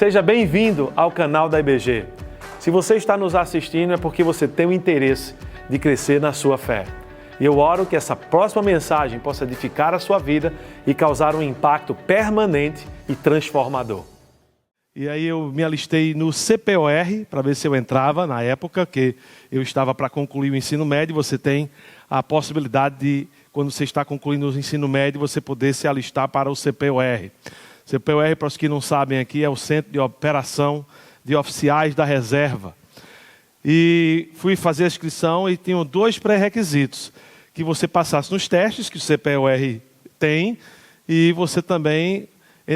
Seja bem-vindo ao canal da IBG. Se você está nos assistindo é porque você tem o interesse de crescer na sua fé. E eu oro que essa próxima mensagem possa edificar a sua vida e causar um impacto permanente e transformador. E aí eu me alistei no CPOR para ver se eu entrava na época que eu estava para concluir o ensino médio. Você tem a possibilidade de, quando você está concluindo o ensino médio, você poder se alistar para o CPOR. CPOR, para os que não sabem aqui, é o Centro de Operação de Oficiais da Reserva. E fui fazer a inscrição e tinham 2 pré-requisitos. Que você passasse nos testes que o CPOR tem e você também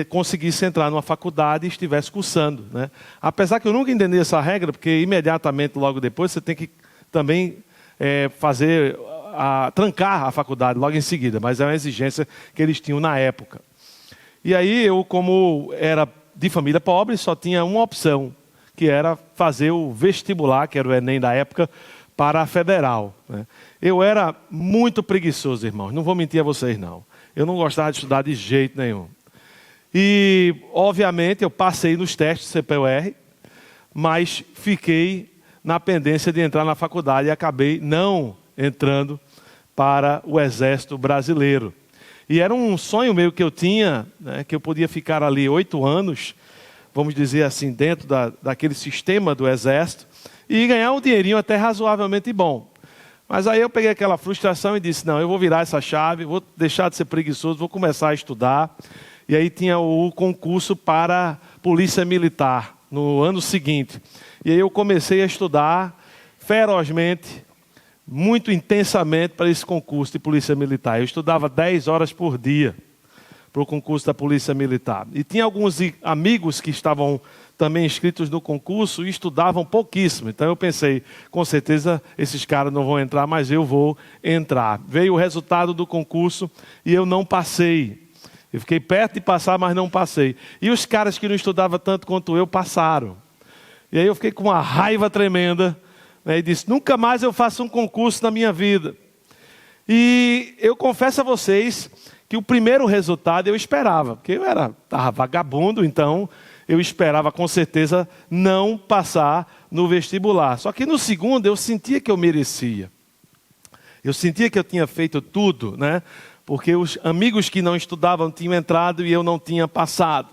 conseguisse entrar numa faculdade e estivesse cursando, né? Apesar que eu nunca entendi essa regra, porque imediatamente logo depois você tem que também trancar a faculdade logo em seguida, mas é uma exigência que eles tinham na época. E aí eu, como era de família pobre, só tinha uma opção, que era fazer o vestibular, que era o Enem da época, para a federal, né? Eu era muito preguiçoso, irmãos, não vou mentir a vocês não. Eu não gostava de estudar de jeito nenhum. E, obviamente, eu passei nos testes CPOR, mas fiquei na pendência de entrar na faculdade e acabei não entrando para o Exército Brasileiro. E era um sonho meu que eu tinha, né, que eu podia ficar ali 8 anos, vamos dizer assim, dentro daquele sistema do Exército, e ganhar um dinheirinho até razoavelmente bom. Mas aí eu peguei aquela frustração e disse, não, eu vou virar essa chave, vou deixar de ser preguiçoso, vou começar a estudar. E aí tinha o concurso para Polícia Militar, no ano seguinte. E aí eu comecei a estudar ferozmente, muito intensamente para esse concurso de Polícia Militar. Eu estudava 10 horas por dia para o concurso da Polícia Militar. E tinha alguns amigos que estavam também inscritos no concurso e estudavam pouquíssimo. Então eu pensei, com certeza esses caras não vão entrar, mas eu vou entrar. Veio o resultado do concurso e eu não passei. Eu fiquei perto de passar, mas não passei. E os caras que não estudavam tanto quanto eu passaram. E aí eu fiquei com uma raiva tremenda, né, e disse, nunca mais eu faço um concurso na minha vida. E eu confesso a vocês que o primeiro resultado eu esperava, porque eu estava vagabundo, então eu esperava com certeza não passar no vestibular. Só que no segundo eu sentia que eu merecia. Eu sentia que eu tinha feito tudo, né? Porque os amigos que não estudavam tinham entrado e eu não tinha passado.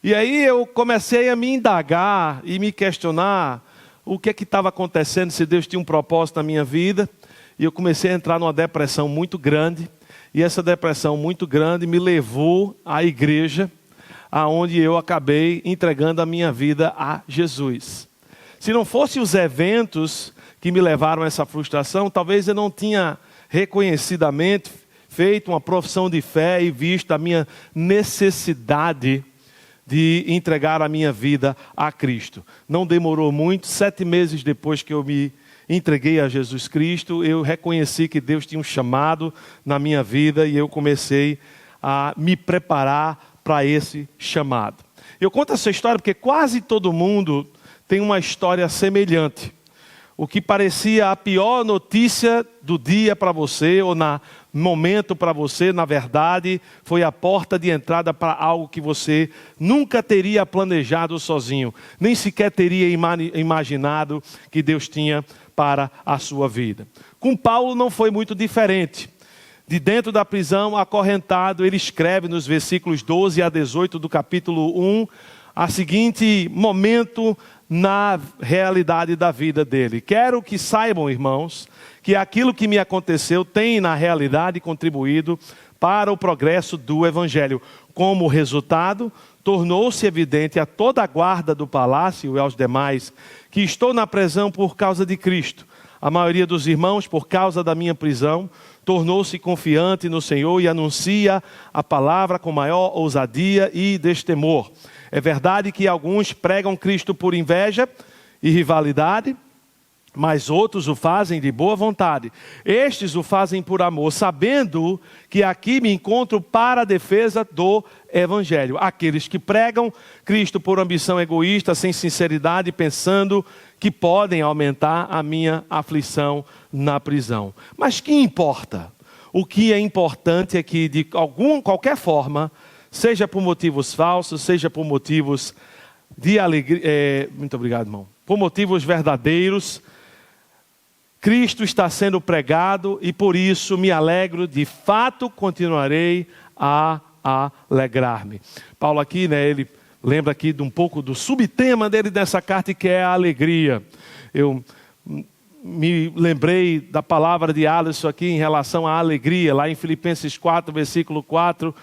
E aí eu comecei a me indagar e me questionar o que estava acontecendo, se Deus tinha um propósito na minha vida. E eu comecei a entrar numa depressão muito grande. E essa depressão muito grande me levou à igreja, aonde eu acabei entregando a minha vida a Jesus. Se não fossem os eventos que me levaram a essa frustração, talvez eu não tinha reconhecidamente feito uma profissão de fé e visto a minha necessidade de entregar a minha vida a Cristo. Não demorou muito, 7 meses depois que eu me entreguei a Jesus Cristo, eu reconheci que Deus tinha um chamado na minha vida e eu comecei a me preparar para esse chamado. Eu conto essa história porque quase todo mundo tem uma história semelhante. O que parecia a pior notícia do dia para você, ou no momento para você, na verdade, foi a porta de entrada para algo que você nunca teria planejado sozinho, nem sequer teria imaginado que Deus tinha para a sua vida. Com Paulo não foi muito diferente. De dentro da prisão, acorrentado, ele escreve nos versículos 12 a 18 do capítulo 1, a seguinte momento na realidade da vida dele. Quero que saibam, irmãos, que aquilo que me aconteceu tem na realidade contribuído para o progresso do Evangelho. Como resultado, tornou-se evidente a toda a guarda do palácio e aos demais que estou na prisão por causa de Cristo. A maioria dos irmãos, por causa da minha prisão, tornou-se confiante no Senhor e anuncia a palavra com maior ousadia e destemor. É verdade que alguns pregam Cristo por inveja e rivalidade, mas outros o fazem de boa vontade. Estes o fazem por amor, sabendo que aqui me encontro para a defesa do Evangelho. Aqueles que pregam Cristo por ambição egoísta, sem sinceridade, pensando que podem aumentar a minha aflição na prisão. Mas que importa? O que é importante é que de qualquer forma, seja por motivos falsos, seja por motivos de alegria. Muito obrigado, irmão. Por motivos verdadeiros, Cristo está sendo pregado e por isso me alegro, de fato continuarei a alegrar-me. Paulo aqui, né, ele lembra aqui de um pouco do subtema dele dessa carta, que é a alegria. Eu me lembrei da palavra de Alisson aqui em relação à alegria, lá em Filipenses 4, versículo 4,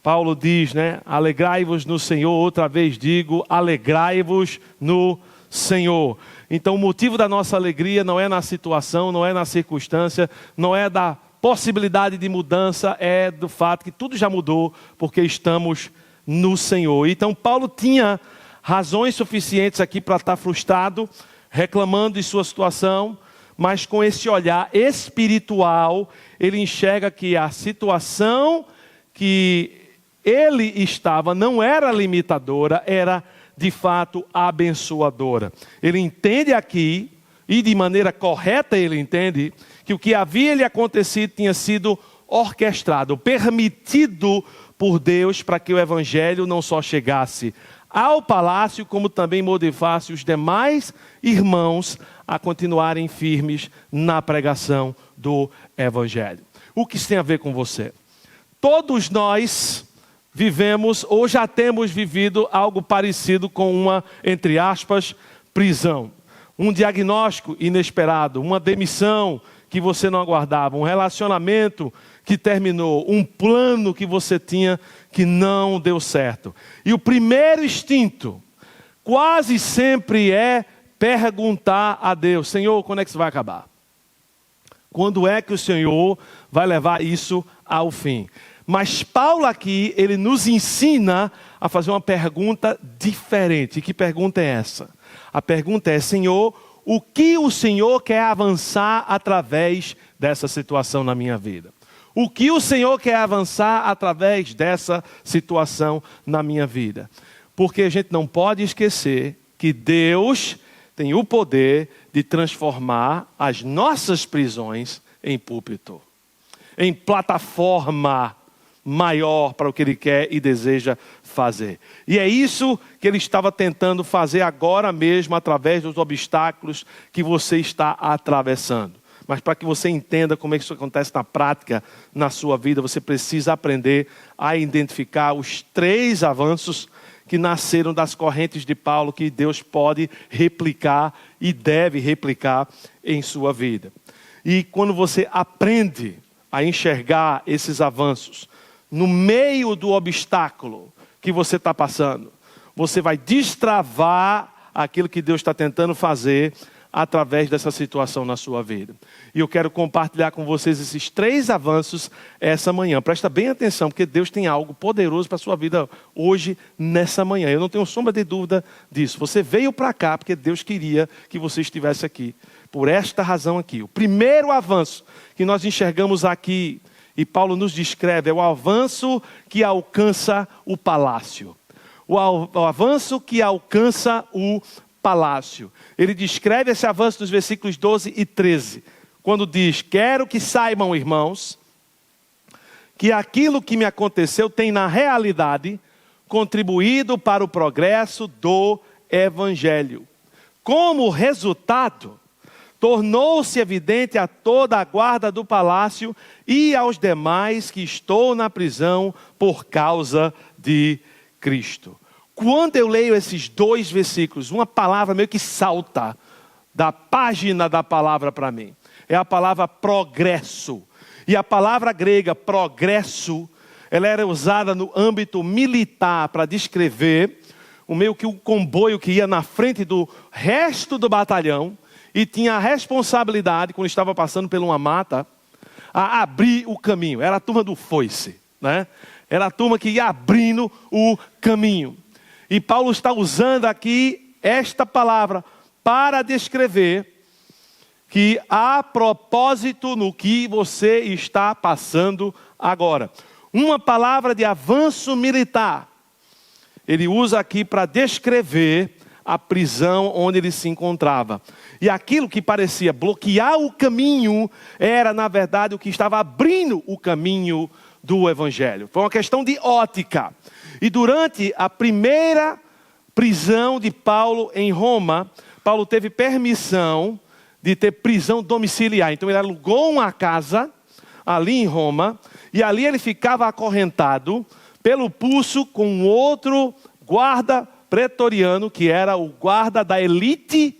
Paulo diz, né, alegrai-vos no Senhor, outra vez digo, alegrai-vos no Senhor. Então o motivo da nossa alegria não é na situação, não é na circunstância, não é da possibilidade de mudança, é do fato que tudo já mudou, porque estamos no Senhor. Então Paulo tinha razões suficientes aqui para estar frustrado, reclamando de sua situação, mas com esse olhar espiritual, ele enxerga que a situação que ele estava não era limitadora, era de fato abençoadora. Ele entende aqui, e de maneira correta ele entende, que o que havia lhe acontecido tinha sido orquestrado, permitido por Deus para que o evangelho não só chegasse ao palácio, como também motivasse os demais irmãos a continuarem firmes na pregação do evangelho. O que isso tem a ver com você? Todos nós vivemos ou já temos vivido algo parecido com uma, entre aspas, prisão. Um diagnóstico inesperado, uma demissão que você não aguardava, um relacionamento que terminou, um plano que você tinha que não deu certo. E o primeiro instinto quase sempre é perguntar a Deus: Senhor, quando é que isso vai acabar? Quando é que o Senhor vai levar isso ao fim? Mas Paulo aqui, ele nos ensina a fazer uma pergunta diferente. E que pergunta é essa? A pergunta é: Senhor, o que o Senhor quer avançar através dessa situação na minha vida? O que o Senhor quer avançar através dessa situação na minha vida? Porque a gente não pode esquecer que Deus tem o poder de transformar as nossas prisões em púlpito, em plataforma maior para o que Ele quer e deseja fazer. E é isso que Ele estava tentando fazer agora mesmo, através dos obstáculos que você está atravessando. Mas para que você entenda como é que isso acontece na prática, na sua vida, você precisa aprender a identificar os 3 avanços que nasceram das correntes de Paulo, que Deus pode replicar e deve replicar em sua vida. E quando você aprende a enxergar esses avanços no meio do obstáculo que você está passando, você vai destravar aquilo que Deus está tentando fazer através dessa situação na sua vida. E eu quero compartilhar com vocês esses 3 avanços essa manhã. Presta bem atenção, porque Deus tem algo poderoso para a sua vida hoje, nessa manhã. Eu não tenho sombra de dúvida disso. Você veio para cá porque Deus queria que você estivesse aqui. Por esta razão aqui. O primeiro avanço que nós enxergamos aqui, e Paulo nos descreve, é o avanço que alcança o palácio. O avanço que alcança o palácio. Ele descreve esse avanço nos versículos 12 e 13. Quando diz: quero que saibam, irmãos, que aquilo que me aconteceu tem na realidade contribuído para o progresso do evangelho. Como resultado, tornou-se evidente a toda a guarda do palácio e aos demais que estou na prisão por causa de Cristo. Quando eu leio esses 2 versículos, uma palavra meio que salta da página da palavra para mim. É a palavra progresso. E a palavra grega progresso, ela era usada no âmbito militar para descrever o meio que um comboio que ia na frente do resto do batalhão e tinha a responsabilidade, quando estava passando por uma mata, a abrir o caminho. Era a turma do foice, né? Era a turma que ia abrindo o caminho. E Paulo está usando aqui esta palavra para descrever que há propósito no que você está passando agora. Uma palavra de avanço militar. Ele usa aqui para descrever a prisão onde ele se encontrava. E aquilo que parecia bloquear o caminho era, na verdade, o que estava abrindo o caminho do evangelho. Foi uma questão de ótica. E durante a primeira prisão de Paulo em Roma, Paulo teve permissão de ter prisão domiciliar. Então ele alugou uma casa ali em Roma, e ali ele ficava acorrentado pelo pulso com outro guarda pretoriano, que era o guarda da elite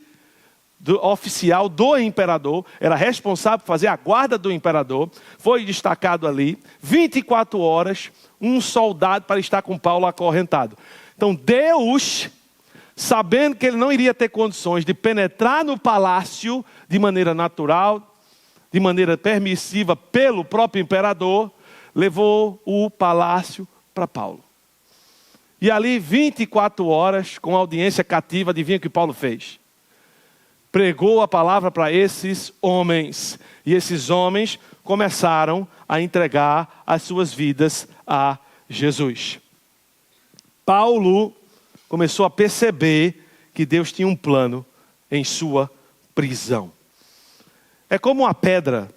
oficial do imperador, era responsável por fazer a guarda do imperador, foi destacado ali, 24 horas, um soldado para estar com Paulo acorrentado. Então Deus, sabendo que ele não iria ter condições de penetrar no palácio de maneira natural, de maneira permissiva pelo próprio imperador, levou o palácio para Paulo. E ali 24 horas, com audiência cativa, adivinha o que Paulo fez? Pregou a palavra para esses homens. E esses homens começaram a entregar as suas vidas a Jesus. Paulo começou a perceber que Deus tinha um plano em sua prisão. É como uma pedra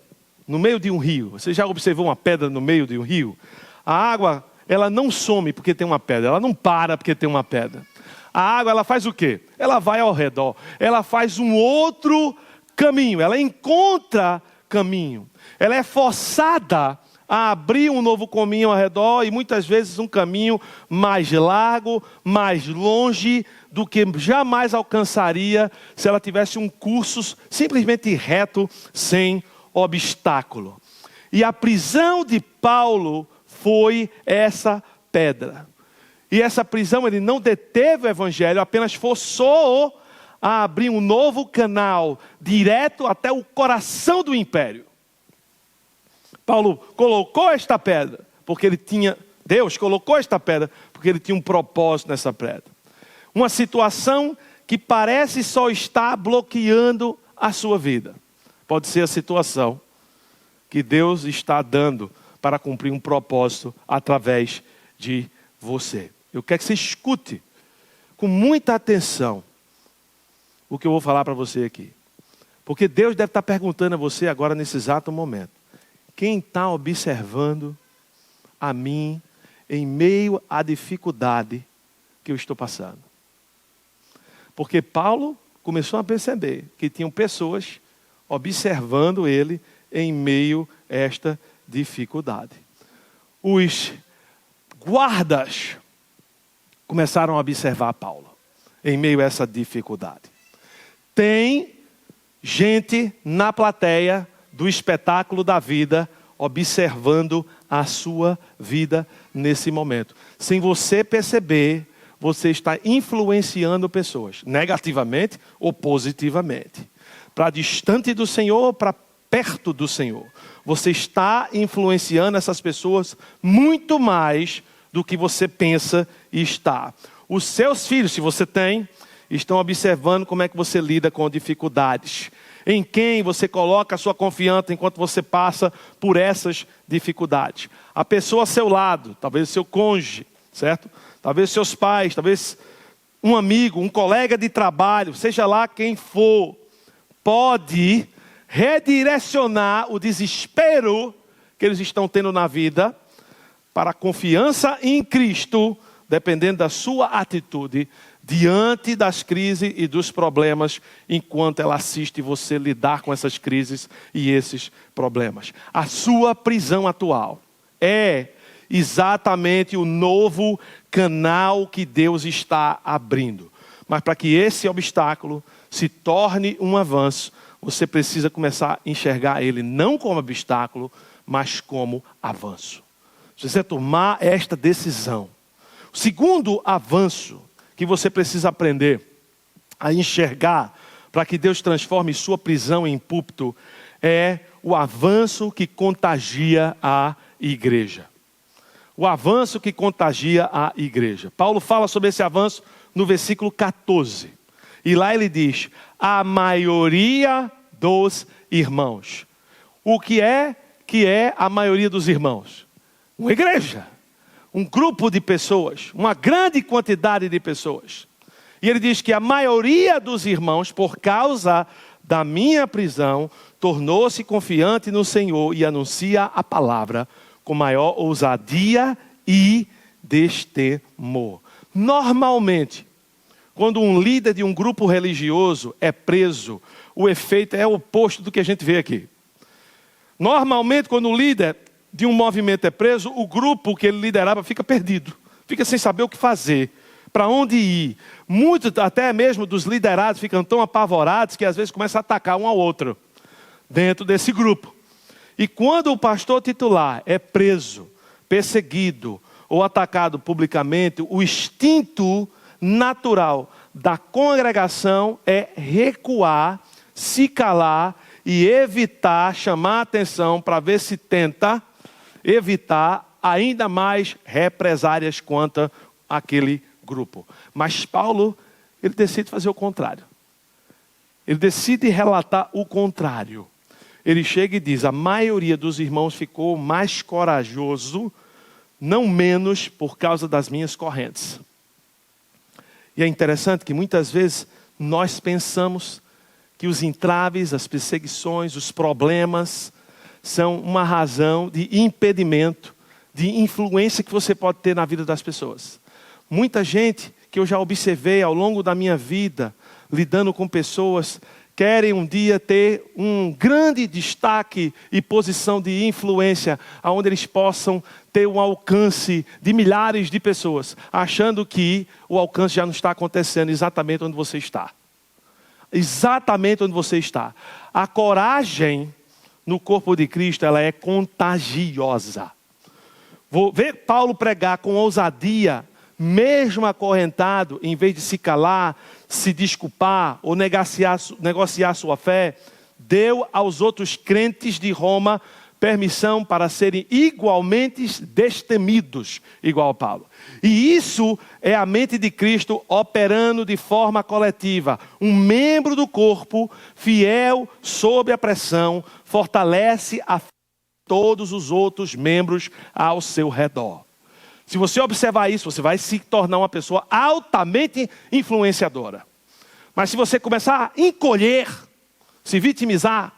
no meio de um rio. Você já observou uma pedra no meio de um rio? A água, ela não some porque tem uma pedra. Ela não para porque tem uma pedra. A água, ela faz o quê? Ela vai ao redor. Ela faz um outro caminho. Ela encontra caminho. Ela é forçada a abrir um novo caminho ao redor, e muitas vezes um caminho mais largo, mais longe do que jamais alcançaria se ela tivesse um curso simplesmente reto, sem obstáculo. E a prisão de Paulo foi essa pedra. E essa prisão, ele não deteve o evangelho, apenas forçou a abrir um novo canal direto até o coração do império. Paulo colocou esta pedra, porque ele tinha, Deus colocou esta pedra, porque ele tinha um propósito nessa pedra. Uma situação que parece só estar bloqueando a sua vida. Pode ser a situação que Deus está dando para cumprir um propósito através de você. Eu quero que você escute com muita atenção o que eu vou falar para você aqui. Porque Deus deve estar perguntando a você agora nesse exato momento. Quem está observando a mim em meio à dificuldade que eu estou passando? Porque Paulo começou a perceber que tinham pessoas observando ele em meio a esta dificuldade. Os guardas começaram a observar Paulo em meio a essa dificuldade. Tem gente na plateia do espetáculo da vida observando a sua vida nesse momento. Sem você perceber, você está influenciando pessoas, negativamente ou positivamente. Para distante do Senhor ou para perto do Senhor. Você está influenciando essas pessoas muito mais do que você pensa e está. Os seus filhos, se você tem, estão observando como é que você lida com dificuldades. Em quem você coloca a sua confiança enquanto você passa por essas dificuldades. A pessoa ao seu lado, talvez o seu cônjuge, certo? Talvez seus pais, talvez um amigo, um colega de trabalho, seja lá quem for, pode redirecionar o desespero que eles estão tendo na vida para a confiança em Cristo, dependendo da sua atitude diante das crises e dos problemas, enquanto ela assiste você lidar com essas crises e esses problemas. A sua prisão atual é exatamente o novo canal que Deus está abrindo. Mas para que esse obstáculo se torne um avanço, você precisa começar a enxergar ele não como obstáculo, mas como avanço. Se você tomar esta decisão. O segundo avanço que você precisa aprender a enxergar para que Deus transforme sua prisão em púlpito é o avanço que contagia a igreja. O avanço que contagia a igreja. Paulo fala sobre esse avanço no versículo 14. E lá ele diz, a maioria dos irmãos. O que é a maioria dos irmãos? Uma igreja. Um grupo de pessoas, uma grande quantidade de pessoas. E ele diz que a maioria dos irmãos, por causa da minha prisão, tornou-se confiante no Senhor e anuncia a palavra com maior ousadia e destemor. Normalmente, quando um líder de um grupo religioso é preso, o efeito é o oposto do que a gente vê aqui. Normalmente, quando o líder de um movimento é preso, o grupo que ele liderava fica perdido, fica sem saber o que fazer, para onde ir. Muitos, até mesmo dos liderados, ficam tão apavorados que às vezes começam a atacar um ao outro dentro desse grupo. E quando o pastor titular é preso, perseguido ou atacado publicamente, o instinto natural da congregação é recuar, se calar e evitar chamar a atenção para ver se tenta evitar ainda mais represárias quanto àquele grupo. Mas Paulo, ele decide fazer o contrário. Ele decide relatar o contrário. Ele chega e diz: a maioria dos irmãos ficou mais corajoso, não menos por causa das minhas correntes. E é interessante que muitas vezes nós pensamos que os entraves, as perseguições, os problemas são uma razão de impedimento, de influência que você pode ter na vida das pessoas. Muita gente que eu já observei ao longo da minha vida, lidando com pessoas, querem um dia ter um grande destaque e posição de influência, onde eles possam ter um alcance de milhares de pessoas, achando que o alcance já não está acontecendo exatamente onde você está. Exatamente onde você está. A coragem no corpo de Cristo, ela é contagiosa. Vou ver Paulo pregar com ousadia, mesmo acorrentado, em vez de se calar, se desculpar ou negociar sua fé, deu aos outros crentes de Roma permissão para serem igualmente destemidos, igual a Paulo. E isso é a mente de Cristo operando de forma coletiva. Um membro do corpo, fiel sob a pressão, fortalece a fé de todos os outros membros ao seu redor. Se você observar isso, você vai se tornar uma pessoa altamente influenciadora. Mas se você começar a encolher, se vitimizar,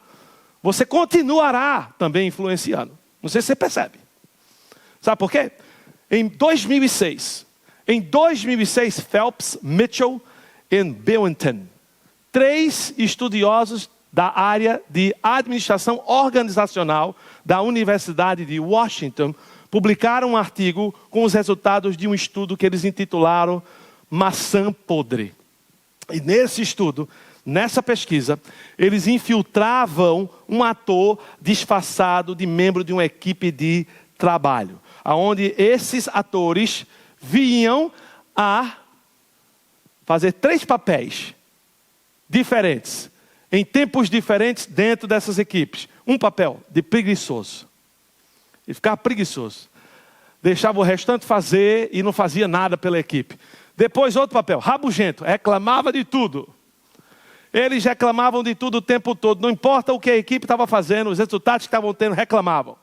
você continuará também influenciando. Não sei se você percebe. Sabe por quê? Em 2006, Phelps, Mitchell e Billington, 3 estudiosos da área de administração organizacional da Universidade de Washington, publicaram um artigo com os resultados de um estudo que eles intitularam Maçã Podre. E nesse estudo, nessa pesquisa, eles infiltravam um ator disfarçado de membro de uma equipe de trabalho, onde esses atores vinham a fazer 3 papéis diferentes, em tempos diferentes dentro dessas equipes. Um papel de preguiçoso. Ele ficava preguiçoso. Deixava o restante fazer e não fazia nada pela equipe. Depois outro papel, rabugento, reclamava de tudo. Eles reclamavam de tudo o tempo todo. Não importa o que a equipe estava fazendo, os resultados que estavam tendo, reclamavam.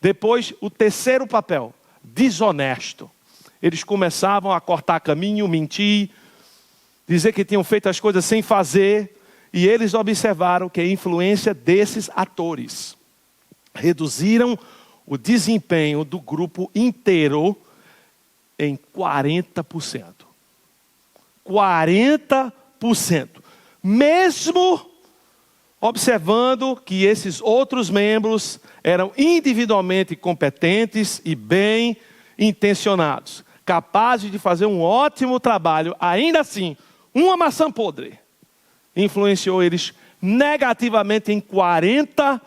Depois, o terceiro papel, desonesto. Eles começavam a cortar caminho, mentir, dizer que tinham feito as coisas sem fazer. E eles observaram que a influência desses atores reduziram o desempenho do grupo inteiro em 40%. 40%. Mesmo observando que esses outros membros eram individualmente competentes e bem intencionados, capazes de fazer um ótimo trabalho, ainda assim, uma maçã podre influenciou eles negativamente em 40%.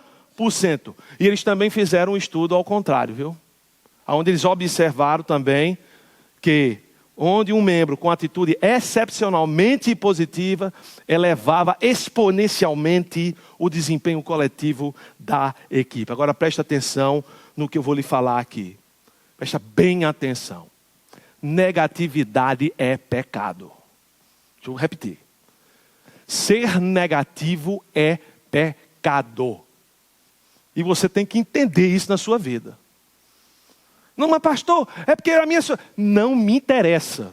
E eles também fizeram um estudo ao contrário, viu? Onde eles observaram também que onde um membro com atitude excepcionalmente positiva elevava exponencialmente o desempenho coletivo da equipe. Agora preste atenção no que eu vou lhe falar aqui. Presta bem atenção. Negatividade é pecado. Deixa eu repetir. Ser negativo é pecado. E você tem que entender isso na sua vida. Não, mas pastor, é porque a minha... Não me interessa.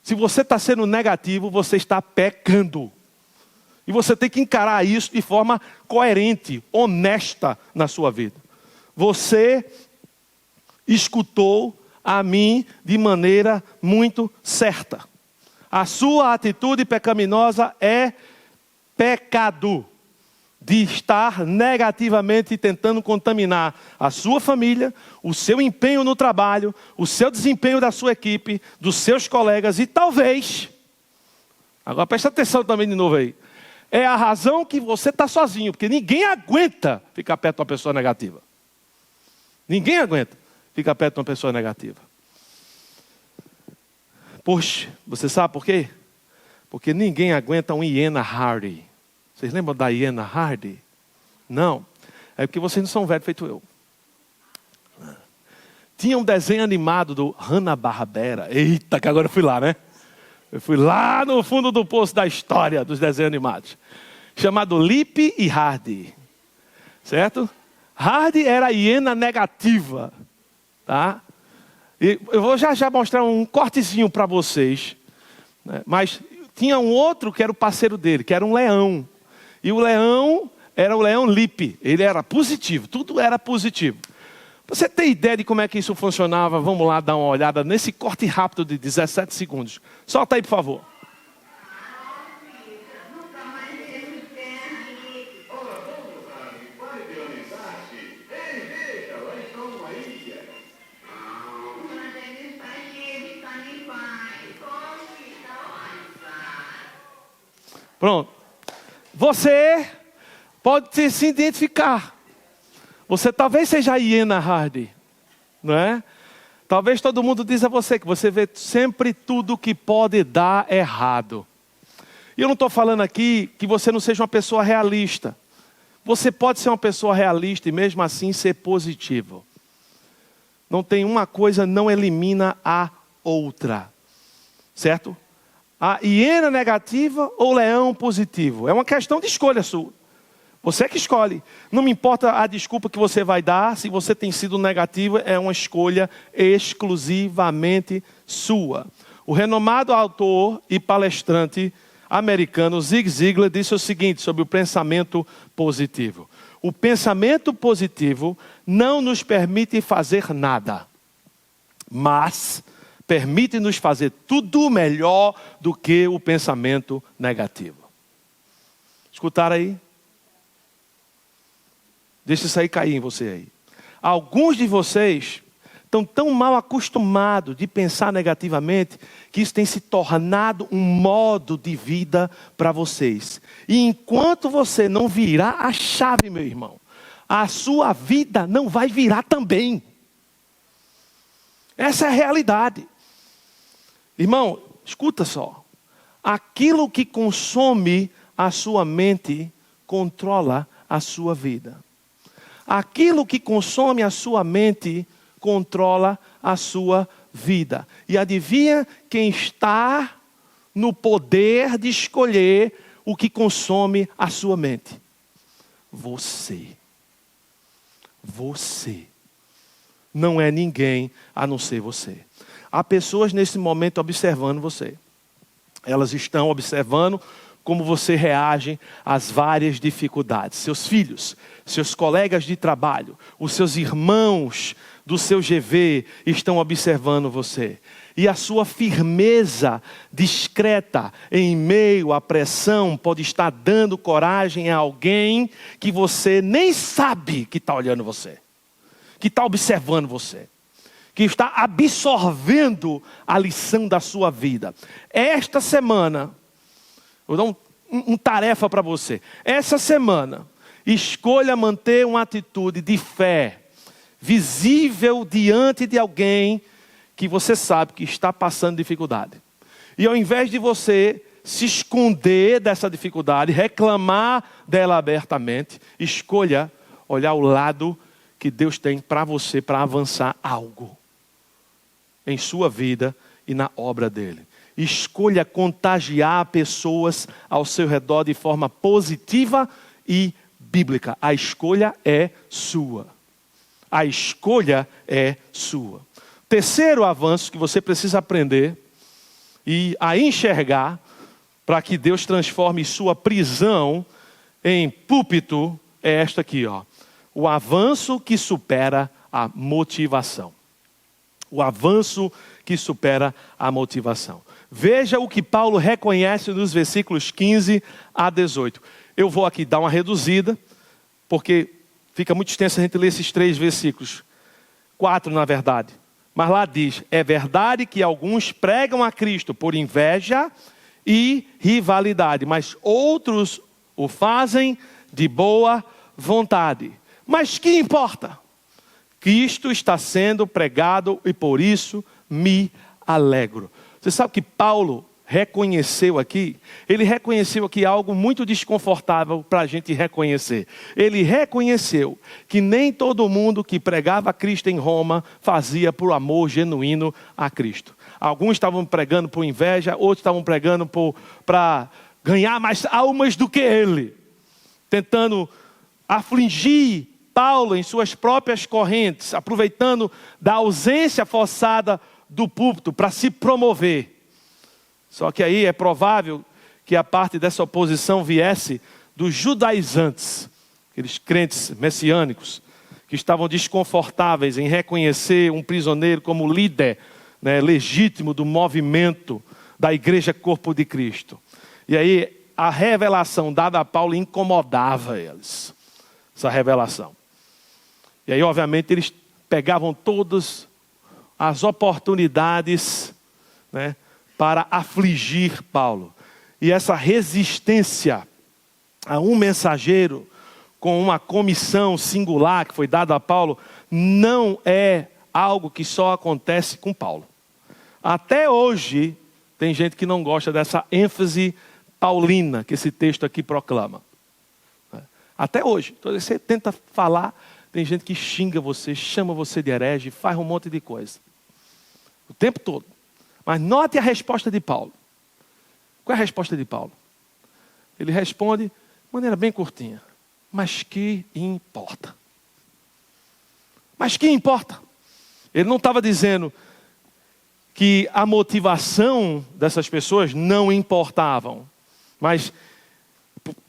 Se você está sendo negativo, você está pecando. E você tem que encarar isso de forma coerente, honesta na sua vida. Você escutou a mim de maneira muito certa. A sua atitude pecaminosa é pecado de estar negativamente tentando contaminar a sua família, o seu empenho no trabalho, o seu desempenho da sua equipe, dos seus colegas e talvez, agora presta atenção também de novo aí, é a razão que você está sozinho, porque ninguém aguenta ficar perto de uma pessoa negativa. Ninguém aguenta ficar perto de uma pessoa negativa. Poxa, você sabe por quê? Porque ninguém aguenta um hiena Hardy. Vocês lembram da hiena Hardy? Não. É porque vocês não são velhos feito eu. Tinha um desenho animado do Hanna-Barbera. Eita, que agora eu fui lá, né? Eu fui lá no fundo do poço da história dos desenhos animados. Chamado Lip e Hardy. Certo? Hardy era a hiena negativa. Tá? E eu vou já mostrar um cortezinho para vocês. Né? Mas tinha um outro que era o parceiro dele, que era um leão. E o leão era o leão Lip. Ele era positivo, tudo era positivo. Você tem ideia de como é que isso funcionava? Vamos lá dar uma olhada nesse corte rápido de 17 segundos. Solta aí, por favor. Pronto. Você pode se identificar. Você talvez seja a hiena Hardy, não é? Talvez todo mundo diz a você que você vê sempre tudo que pode dar errado. E eu não estou falando aqui que você não seja uma pessoa realista. Você pode ser uma pessoa realista e mesmo assim ser positivo. Não tem uma coisa, não elimina a outra. Certo? A hiena negativa ou leão positivo. É uma questão de escolha sua. Você que escolhe. Não me importa a desculpa que você vai dar. Se você tem sido negativo, é uma escolha exclusivamente sua. O renomado autor e palestrante americano Zig Ziglar disse o seguinte sobre o pensamento positivo. O pensamento positivo não nos permite fazer nada, mas permite-nos fazer tudo melhor do que o pensamento negativo. Escutaram aí? Deixa isso aí cair em você aí. Alguns de vocês estão tão mal acostumados de pensar negativamente que isso tem se tornado um modo de vida para vocês. E enquanto você não virar a chave, meu irmão, a sua vida não vai virar também. Essa é a realidade. Irmão, escuta só. Aquilo que consome a sua mente controla a sua vida. Aquilo que consome a sua mente controla a sua vida. E adivinha quem está no poder de escolher o que consome a sua mente? Você. Você. Não é ninguém a não ser você. Há pessoas nesse momento observando você. Elas estão observando como você reage às várias dificuldades. Seus filhos, seus colegas de trabalho, os seus irmãos do seu GV estão observando você. E a sua firmeza discreta em meio à pressão pode estar dando coragem a alguém que você nem sabe que está olhando você, que está observando você, que está absorvendo a lição da sua vida. Esta semana, vou dar uma tarefa para você. Essa semana, escolha manter uma atitude de fé, visível diante de alguém que você sabe que está passando dificuldade. E ao invés de você se esconder dessa dificuldade, reclamar dela abertamente, escolha olhar o lado que Deus tem para você, para avançar algo em sua vida e na obra dele. Escolha contagiar pessoas ao seu redor de forma positiva e bíblica. A escolha é sua. A escolha é sua. Terceiro avanço que você precisa aprender e a enxergar para que Deus transforme sua prisão em púlpito é esta aqui, ó. O avanço que supera a motivação. O avanço que supera a motivação. Veja o que Paulo reconhece nos versículos 15 a 18. Eu vou aqui dar uma reduzida, porque fica muito extenso a gente ler esses 3 versículos. 4, na verdade. Mas lá diz: é verdade que alguns pregam a Cristo por inveja e rivalidade, mas outros o fazem de boa vontade. Mas que importa? Cristo está sendo pregado e por isso me alegro. Você sabe que Paulo reconheceu aqui? Ele reconheceu aqui algo muito desconfortável para a gente reconhecer. Ele reconheceu que nem todo mundo que pregava Cristo em Roma fazia por amor genuíno a Cristo. Alguns estavam pregando por inveja, outros estavam pregando para ganhar mais almas do que ele, tentando afligir Paulo em suas próprias correntes, aproveitando da ausência forçada do púlpito para se promover. Só que aí é provável que a parte dessa oposição viesse dos judaizantes, aqueles crentes messiânicos, que estavam desconfortáveis em reconhecer um prisioneiro como líder, né, legítimo do movimento da igreja Corpo de Cristo. E aí a revelação dada a Paulo incomodava eles, essa revelação. E aí, obviamente, eles pegavam todas as oportunidades, né, para afligir Paulo. E essa resistência a um mensageiro com uma comissão singular que foi dada a Paulo, não é algo que só acontece com Paulo. Até hoje, tem gente que não gosta dessa ênfase paulina que esse texto aqui proclama. Até hoje. Então, você tenta falar, tem gente que xinga você, chama você de herege, faz um monte de coisa. O tempo todo. Mas note a resposta de Paulo. Qual é a resposta de Paulo? Ele responde de maneira bem curtinha. Mas que importa? Mas que importa? Ele não estava dizendo que a motivação dessas pessoas não importavam. Mas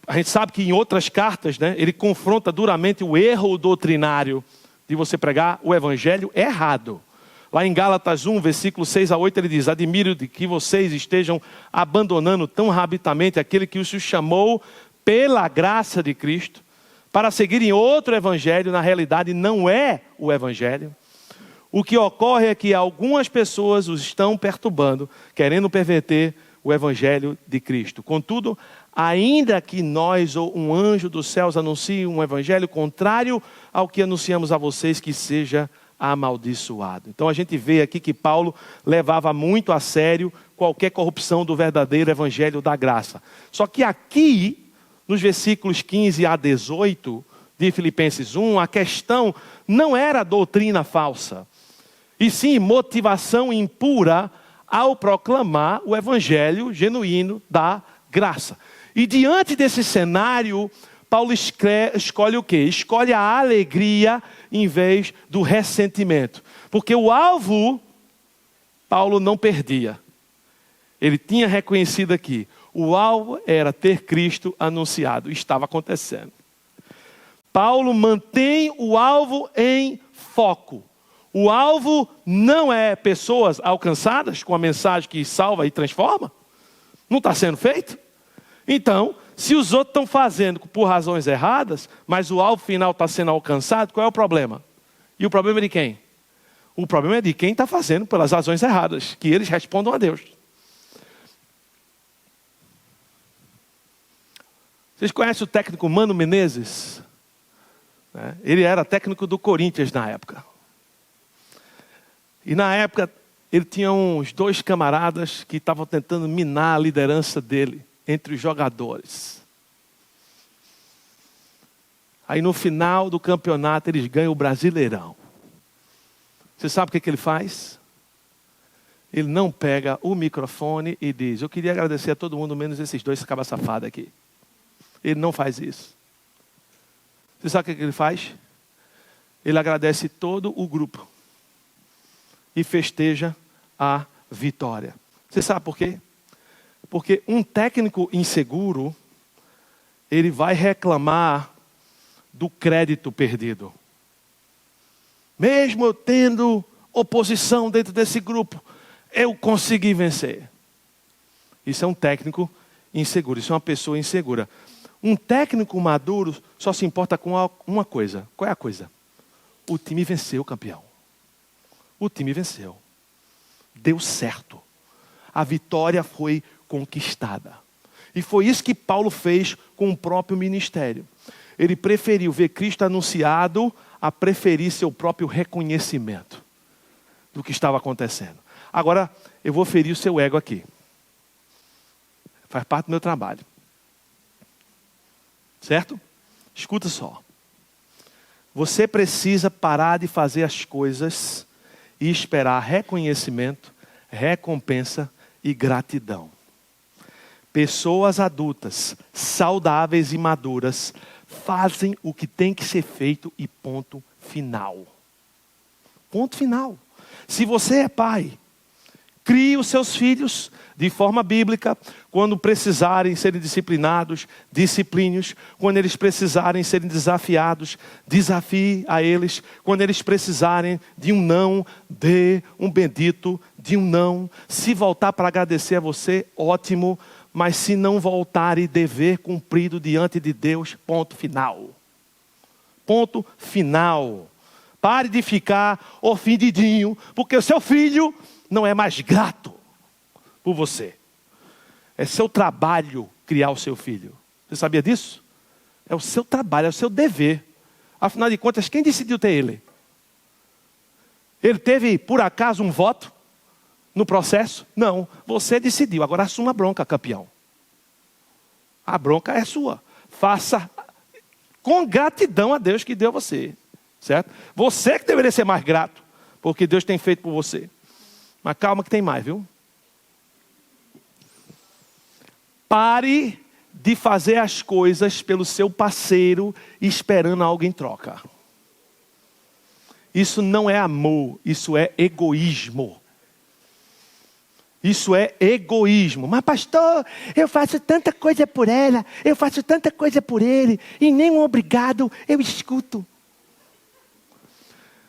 a gente sabe que em outras cartas, né, ele confronta duramente o erro doutrinário de você pregar o evangelho errado. Lá em Gálatas 1, versículo 6 a 8, ele diz: admiro de que vocês estejam abandonando tão rapidamente aquele que os chamou pela graça de Cristo, para seguirem outro evangelho, na realidade não é o evangelho. O que ocorre é que algumas pessoas os estão perturbando, querendo perverter o evangelho de Cristo. Contudo, ainda que nós ou um anjo dos céus anuncie um evangelho contrário ao que anunciamos a vocês, que seja amaldiçoado. Então a gente vê aqui que Paulo levava muito a sério qualquer corrupção do verdadeiro evangelho da graça. Só que aqui, nos versículos 15 a 18 de Filipenses 1, a questão não era doutrina falsa, e sim motivação impura ao proclamar o evangelho genuíno da graça. E diante desse cenário, Paulo escolhe o quê? Escolhe a alegria em vez do ressentimento. Porque o alvo, Paulo não perdia. Ele tinha reconhecido aqui. O alvo era ter Cristo anunciado. Estava acontecendo. Paulo mantém o alvo em foco. O alvo não é pessoas alcançadas com a mensagem que salva e transforma? Não está sendo feito? Então, se os outros estão fazendo por razões erradas, mas o alvo final está sendo alcançado, qual é o problema? E o problema é de quem? O problema é de quem está fazendo pelas razões erradas, que eles respondam a Deus. Vocês conhecem o técnico Mano Menezes? Ele era técnico do Corinthians na época. E na época, ele tinha uns 2 camaradas que estavam tentando minar a liderança dele entre os jogadores. Aí no final do campeonato eles ganham o Brasileirão. Você sabe o que ele faz? Ele não pega o microfone e diz: eu queria agradecer a todo mundo, menos esses 2 cabas safados aqui. Ele não faz isso. Você sabe o que ele faz? Ele agradece todo o grupo e festeja a vitória. Você sabe por quê? Porque um técnico inseguro, ele vai reclamar do crédito perdido. Mesmo eu tendo oposição dentro desse grupo, eu consegui vencer. Isso é um técnico inseguro, isso é uma pessoa insegura. Um técnico maduro só se importa com uma coisa. Qual é a coisa? O time venceu, campeão. O time venceu. Deu certo. A vitória foi conquistada. E foi isso que Paulo fez com o próprio ministério. Ele preferiu ver Cristo anunciado a preferir seu próprio reconhecimento do que estava acontecendo. Agora, eu vou ferir o seu ego aqui. Faz parte do meu trabalho. Certo? Escuta só. Você precisa parar de fazer as coisas e esperar reconhecimento, recompensa e gratidão. Pessoas adultas, saudáveis e maduras, fazem o que tem que ser feito e ponto final. Ponto final. Se você é pai, crie os seus filhos de forma bíblica. Quando precisarem serem disciplinados, discipline-os. Quando eles precisarem serem desafiados, desafie a eles. Quando eles precisarem de um não, dê um bendito de um não. Se voltar para agradecer a você, ótimo. Mas se não voltar e dever cumprido diante de Deus, ponto final. Ponto final. Pare de ficar ofendidinho, porque o seu filho não é mais grato por você. É seu trabalho criar o seu filho. Você sabia disso? É o seu trabalho, é o seu dever. Afinal de contas, quem decidiu ter ele? Ele teve, por acaso, um voto no processo? Não, você decidiu. Agora assuma a bronca, campeão. A bronca é sua. Faça com gratidão a Deus que deu a você. Certo? Você que deveria ser mais grato porque Deus tem feito por você. Mas calma que tem mais, viu? Pare de fazer as coisas pelo seu parceiro esperando algo em troca. Isso não é amor, isso é egoísmo. Isso é egoísmo. Mas pastor, eu faço tanta coisa por ela, eu faço tanta coisa por ele, e nem um obrigado eu escuto.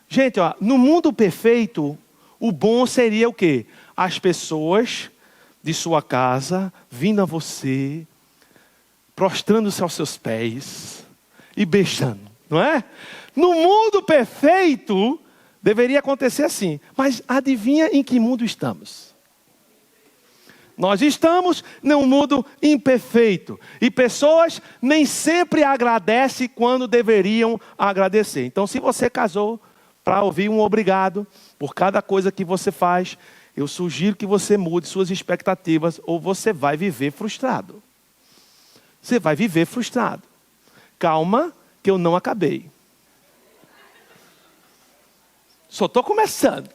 Gente, ó, no mundo perfeito, o bom seria o quê? As pessoas de sua casa vindo a você, prostrando-se aos seus pés e beijando, não é? No mundo perfeito, deveria acontecer assim. Mas adivinha em que mundo estamos? Nós estamos num mundo imperfeito. E pessoas nem sempre agradecem quando deveriam agradecer. Então, se você casou para ouvir um obrigado por cada coisa que você faz, eu sugiro que você mude suas expectativas ou você vai viver frustrado. Você vai viver frustrado. Calma, que eu não acabei. Só estou começando.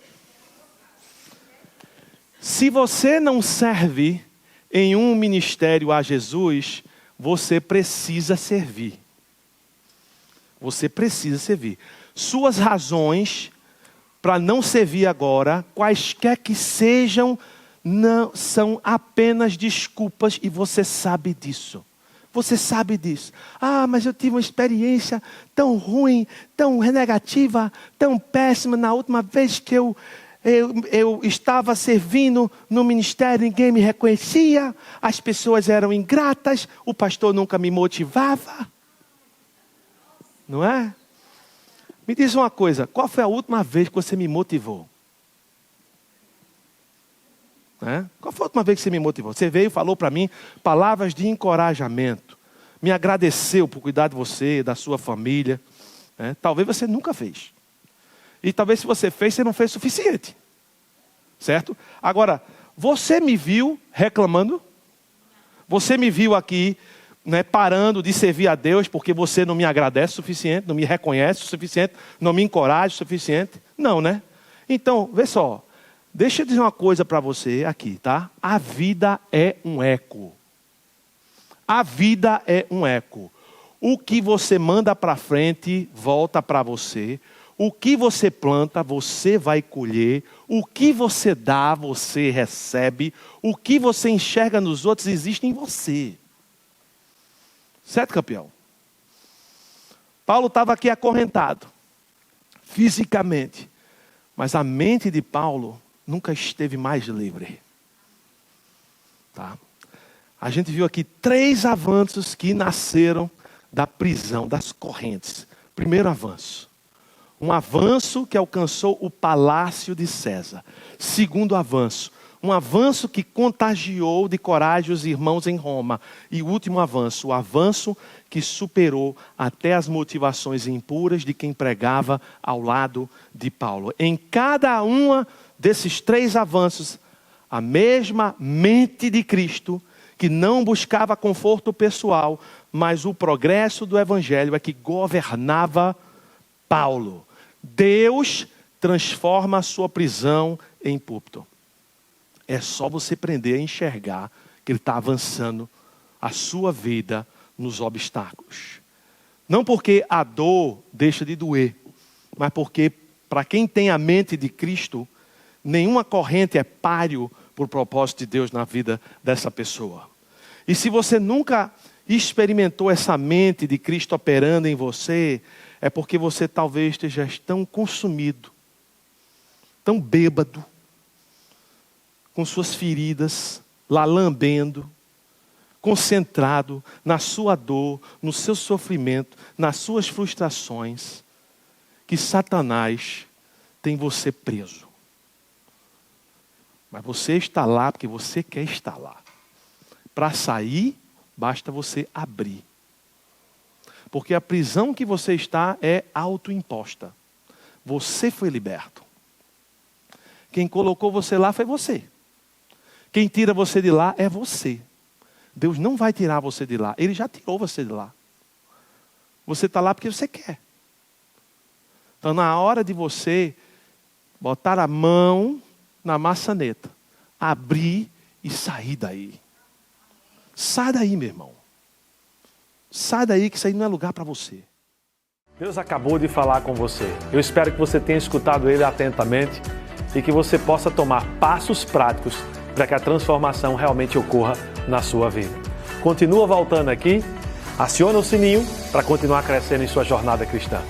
Se você não serve em um ministério a Jesus, você precisa servir. Você precisa servir. Suas razões para não servir agora, quaisquer que sejam, não são apenas desculpas e você sabe disso. Você sabe disso. Ah, mas eu tive uma experiência tão ruim, tão negativa, tão péssima na última vez que eu estava servindo no ministério, ninguém me reconhecia, as pessoas eram ingratas, o pastor nunca me motivava. Não é? Me diz uma coisa, qual foi a última vez que você me motivou? Qual foi a última vez que você me motivou? Você veio e falou para mim palavras de encorajamento, me agradeceu por cuidar de você, da sua família. Talvez você nunca fez. E talvez se você fez, você não fez o suficiente. Certo? Agora, você me viu reclamando? Você me viu aqui, parando de servir a Deus porque você não me agradece o suficiente, não me reconhece o suficiente, não me encoraja o suficiente? Não, né? Então, vê só. Deixa eu dizer uma coisa para você aqui, tá? A vida é um eco. A vida é um eco. O que você manda para frente, volta para você. O que você planta, você vai colher. O que você dá, você recebe. O que você enxerga nos outros, existe em você. Certo, campeão? Paulo estava aqui acorrentado, fisicamente. Mas a mente de Paulo nunca esteve mais livre. Tá? a gente viu aqui 3 avanços que nasceram da prisão, das correntes. Primeiro avanço. Um avanço que alcançou o palácio de César. Segundo avanço. Um avanço que contagiou de coragem os irmãos em Roma. E o último avanço. O avanço que superou até as motivações impuras de quem pregava ao lado de Paulo. Em cada um desses 3 avanços, a mesma mente de Cristo, que não buscava conforto pessoal, mas o progresso do evangelho é que governava Paulo. Deus transforma a sua prisão em púlpito. É só você aprender a enxergar que Ele está avançando a sua vida nos obstáculos. Não porque a dor deixa de doer, mas porque, para quem tem a mente de Cristo, nenhuma corrente é páreo por propósito de Deus na vida dessa pessoa. E se você nunca experimentou essa mente de Cristo operando em você, é porque você talvez esteja tão consumido, tão bêbado, com suas feridas, lá lambendo, concentrado na sua dor, no seu sofrimento, nas suas frustrações, que Satanás tem você preso. Mas você está lá porque você quer estar lá. Para sair, basta você abrir. Porque a prisão que você está é autoimposta. Você foi liberto. Quem colocou você lá foi você. Quem tira você de lá é você. Deus não vai tirar você de lá. Ele já tirou você de lá. Você está lá porque você quer. Então, na hora de você botar a mão na maçaneta, abrir e sair daí. Sai daí, meu irmão. Sai daí que isso aí não é lugar para você. Deus acabou de falar com você. Eu espero que você tenha escutado Ele atentamente e que você possa tomar passos práticos para que a transformação realmente ocorra na sua vida. Continua voltando aqui, aciona o sininho para continuar crescendo em sua jornada cristã.